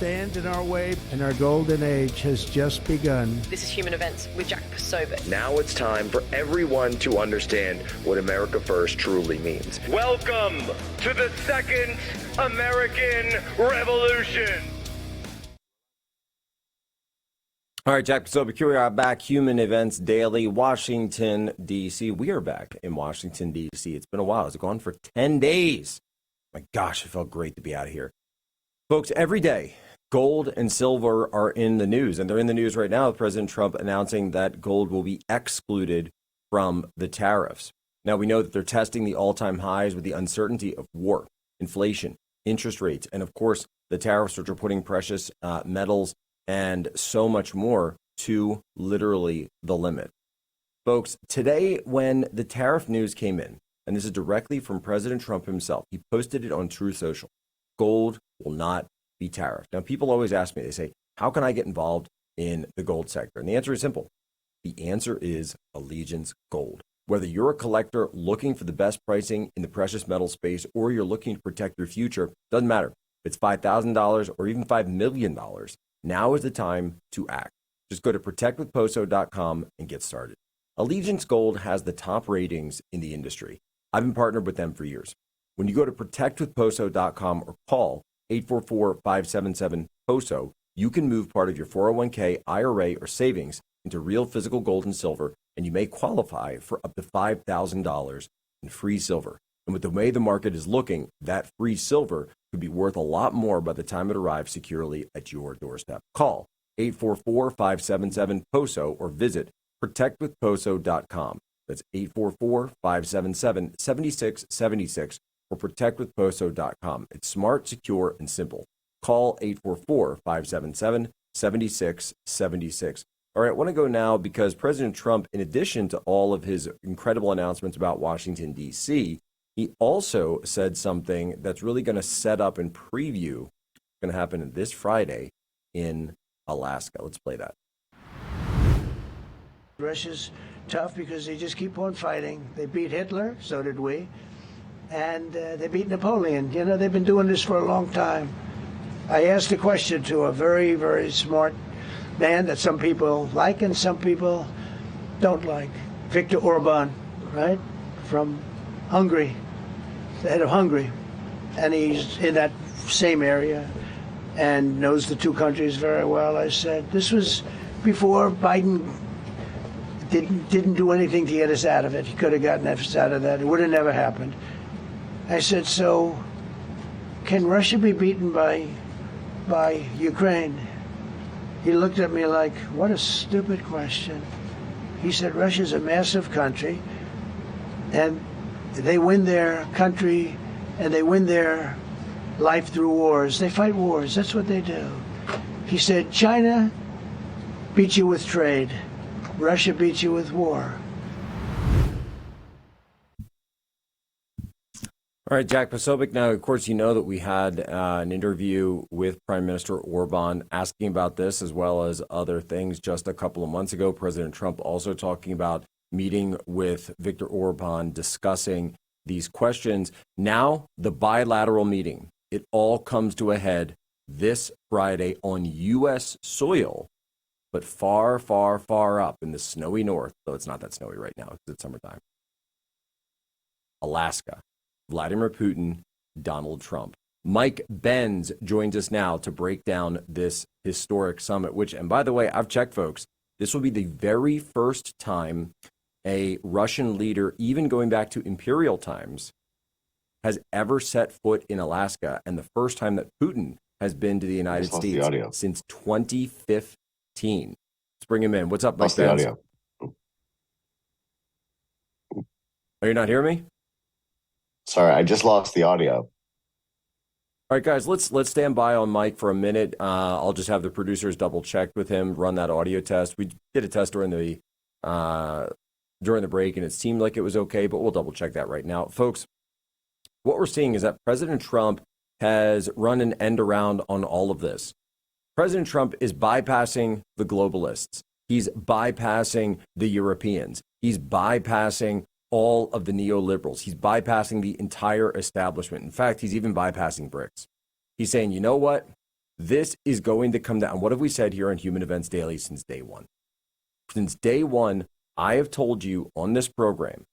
Stands in our way, and our golden age has just begun. This is Human Events with Jack Posobiec. Now it's time for everyone to understand what America First truly means. Welcome to the Second American Revolution. All right, Jack Posobiec, here we are back. Human Events Daily, Washington, D.C. We are back in Washington, D.C. It's been a while. It's gone for 10 days. My gosh, it felt great to be out of here. Folks, every day, gold and silver are in the news, and they're in the news right now with President Trump announcing that gold will be excluded from the tariffs. Now, we know that they're testing the all-time highs with the uncertainty of war, inflation, interest rates, and of course, the tariffs, which are putting precious metals and so much more to literally the limit. Folks, today when the tariff news came in, and this is directly from President Trump himself, he posted it on Truth Social, gold will not be tariffed. Now, people always ask me, they say, how can I get involved in the gold sector? And the answer is simple. The answer is Allegiance Gold. Whether you're a collector looking for the best pricing in the precious metal space or you're looking to protect your future, doesn't matter. If it's $5,000 or even $5 million, now is the time to act. Just go to protectwithposo.com and get started. Allegiance Gold has the top ratings in the industry. I've been partnered with them for years. When you go to protectwithposo.com or call 844-577-POSO, you can move part of your 401k, IRA, or savings into real physical gold and silver, and you may qualify for up to $5,000 in free silver. And with the way the market is looking, that free silver could be worth a lot more by the time it arrives securely at your doorstep. Call 844-577-POSO or visit protectwithposo.com. That's 844-577-7676 or protectwithposo.com. It's smart, secure, and simple. Call 844-577-7676. All right, I want to go now because President Trump, in addition to all of his incredible announcements about Washington, D.C., he also said something that's really going to set up and preview what's going to happen this Friday in Alaska. Let's play that. Russia's tough because they just keep on fighting. They beat Hitler, so did we. And they beat Napoleon. You know, they've been doing this for a long time. I asked a question to a very, very smart man that some people like and some people don't like. Viktor Orban, right? From Hungary, the head of Hungary. And he's in that same area and knows the two countries very well. I said, this was before Biden didn't do anything to get us out of it. He could have gotten us out of that. It would have never happened. I said, so can Russia be beaten by Ukraine? He looked at me like, what a stupid question. He said, Russia's a massive country, and they win their country, and they win their life through wars. They fight wars. That's what they do. He said, China beats you with trade. Russia beats you with war. All right, Jack Posobiec. Now, of course, you know that we had an interview with Prime Minister Orban asking about this as well as other things just a couple of months ago. President Trump also talking about meeting with Viktor Orban, discussing these questions. Now, the bilateral meeting, it all comes to a head this Friday on U.S. soil, but far, far, far up in the snowy north, though it's not that snowy right now because it's summertime. Alaska. Vladimir Putin, Donald Trump. Mike Benz joins us now to break down this historic summit, which, and by the way, I've checked, folks, this will be the very first time a Russian leader, even going back to imperial times, has ever set foot in Alaska, and the first time that Putin has been to the United States since 2015. Let's bring him in. What's up, Mike Benz? Are you not hearing me? Sorry, I just lost the audio. All right, guys, let's stand by on Mike for a minute. I'll just have the producers double check with him, run that audio test. We did a test during the break, and it seemed like it was okay, but we'll double check that right now. Folks, what we're seeing is that President Trump has run an end around on all of this. President Trump is bypassing the globalists. He's bypassing the Europeans. He's bypassing all of the neoliberals. He's bypassing the entire establishment. In fact, he's even bypassing BRICS. He's saying, you know what? This is going to come down. What have we said here on Human Events Daily since day one? Since day one, I have told you on this program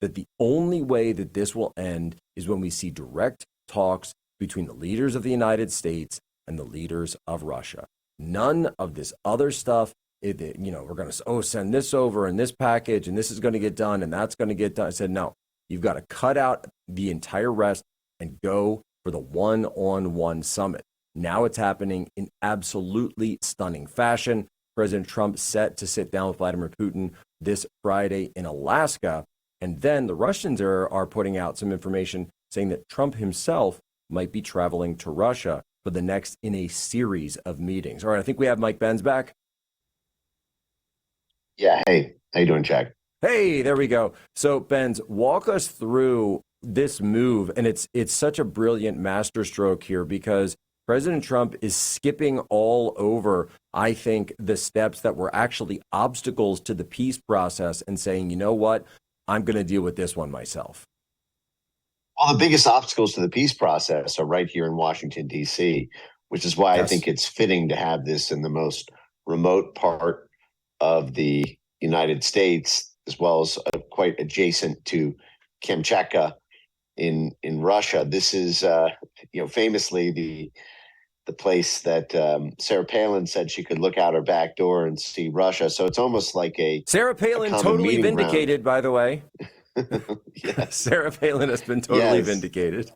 that the only way that this will end is when we see direct talks between the leaders of the United States and the leaders of Russia. None of this other stuff, we're going to send this over and this package and this is going to get done and that's going to get done. I said, no, you've got to cut out the entire rest and go for the one-on-one summit. Now it's happening in absolutely stunning fashion. President Trump set to sit down with Vladimir Putin this Friday in Alaska. And then the Russians are putting out some information saying that Trump himself might be traveling to Russia for the next in a series of meetings. All right, I think we have Mike Benz back. Yeah. Hey, how you doing, Jack? Hey, there we go. So Benz, walk us through this move. And it's such a brilliant masterstroke here because President Trump is skipping all over, I think, the steps that were actually obstacles to the peace process and saying, you know what, I'm going to deal with this one myself. Well, the biggest obstacles to the peace process are right here in Washington, D.C., which is why I think it's fitting to have this in the most remote part of the United States, as well as quite adjacent to Kamchatka in Russia. This is, famously the place that Sarah Palin said she could look out her back door and see Russia. So it's almost like Sarah Palin totally vindicated, by the way. Yes. Sarah Palin has been totally vindicated.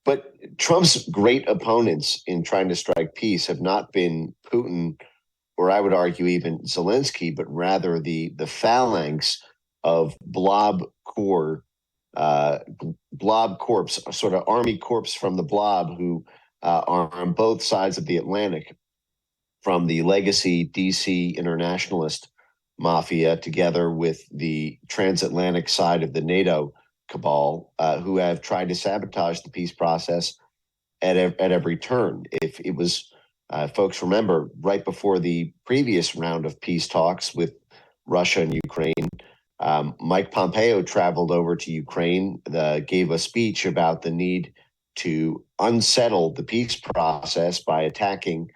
But Trump's great opponents in trying to strike peace have not been Putin, or I would argue even Zelensky, but rather the phalanx of blob corps, sort of army corps from the blob who are on both sides of the Atlantic, from the legacy DC internationalist mafia together with the transatlantic side of the NATO cabal, who have tried to sabotage the peace process at every turn. If it was, folks remember, right before the previous round of peace talks with Russia and Ukraine, Mike Pompeo traveled over to Ukraine, gave a speech about the need to unsettle the peace process by attacking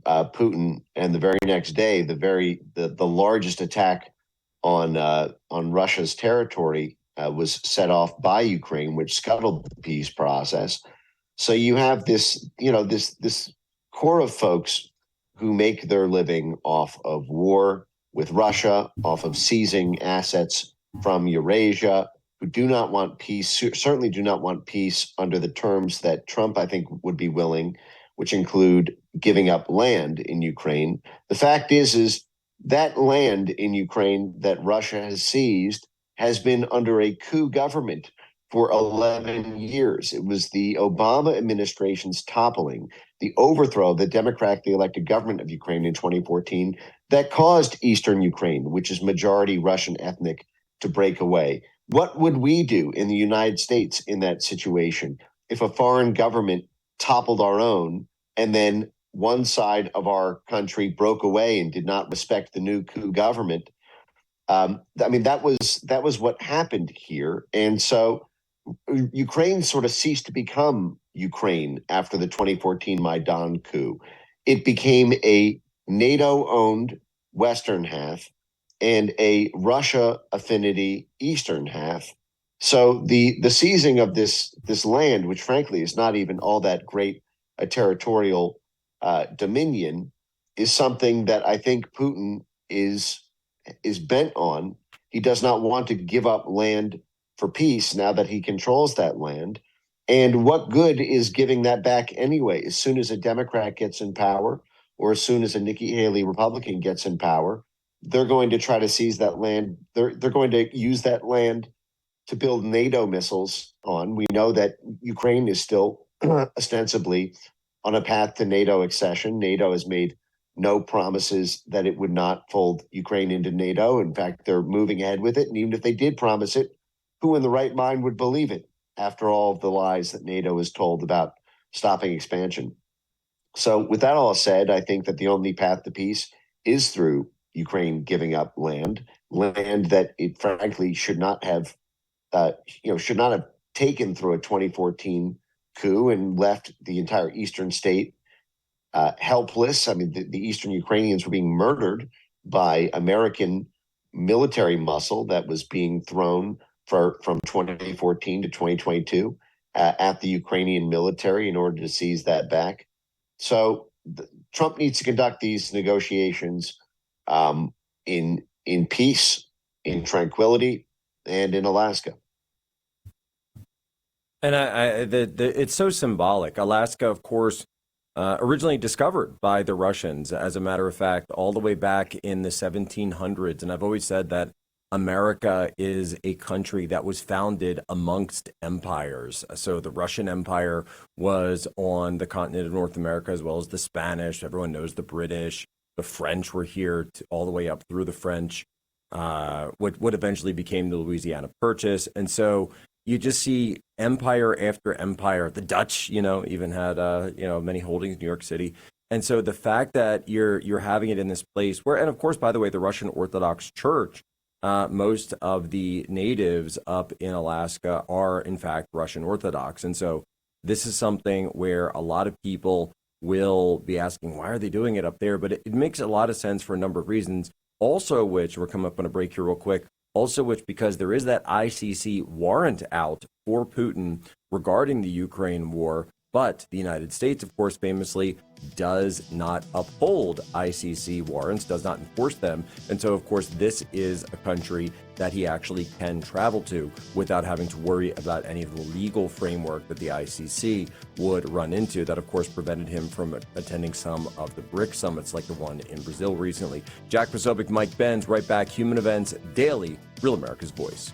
Putin, and the very next day, the largest attack on Russia's territory was set off by Ukraine, which scuttled the peace process. So you have this core of folks who make their living off of war with Russia, off of seizing assets from Eurasia, who do not want peace, certainly do not want peace under the terms that Trump, I think, would be willing, which include giving up land in Ukraine. The fact is that land in Ukraine that Russia has seized has been under a coup government for 11 years. It was the Obama administration's toppling, the overthrow of the democratically elected government of Ukraine in 2014 that caused Eastern Ukraine, which is majority Russian ethnic, to break away. What would we do in the United States in that situation if a foreign government toppled our own and then one side of our country broke away and did not respect the new coup government? That was what happened here. And so Ukraine sort of ceased to become Ukraine after the 2014 Maidan coup. It became a NATO-owned Western half and a Russia affinity Eastern half. So the seizing of this land, which frankly is not even all that great a territorial dominion, is something that I think Putin is bent on. He does not want to give up land for peace now that he controls that land. And what good is giving that back anyway? As soon as a Democrat gets in power, or as soon as a Nikki Haley Republican gets in power, they're going to try to seize that land. They're going to use that land to build NATO missiles on. We know that Ukraine is still ostensibly on a path to NATO accession. NATO has made no promises that it would not fold Ukraine into NATO. In fact, they're moving ahead with it. And even if they did promise it, who in the right mind would believe it after all of the lies that NATO has told about stopping expansion? So with that all said, I think that the only path to peace is through Ukraine giving up land that it frankly should not have taken through a 2014 coup and left the entire eastern state helpless. I mean, the Eastern Ukrainians were being murdered by American military muscle that was being thrown from 2014 to 2022 at the Ukrainian military in order to seize that back. So Trump needs to conduct these negotiations in peace, in tranquility, and in Alaska. And it's so symbolic. Alaska, of course, originally discovered by the Russians, as a matter of fact, all the way back in the 1700s. And I've always said that America is a country that was founded amongst empires. So the Russian Empire was on the continent of North America, as well as the Spanish. Everyone knows the British. The French were here all the way up through the French, what eventually became the Louisiana Purchase. And so you just see empire after empire. The Dutch, even had, many holdings in New York City. And so the fact that you're having it in this place where, and of course, by the way, the Russian Orthodox Church, most of the natives up in Alaska are, in fact, Russian Orthodox. And so this is something where a lot of people will be asking, why are they doing it up there? But it makes a lot of sense for a number of reasons, also which, we're coming up on a break here real quick, also which because there is that ICC warrant out for Putin regarding the Ukraine war. But the United States, of course, famously does not uphold ICC warrants, does not enforce them. And so, of course, this is a country that he actually can travel to without having to worry about any of the legal framework that the ICC would run into. That, of course, prevented him from attending some of the BRIC summits like the one in Brazil recently. Jack Posobiec, Mike Benz, right back. Human Events Daily, Real America's Voice.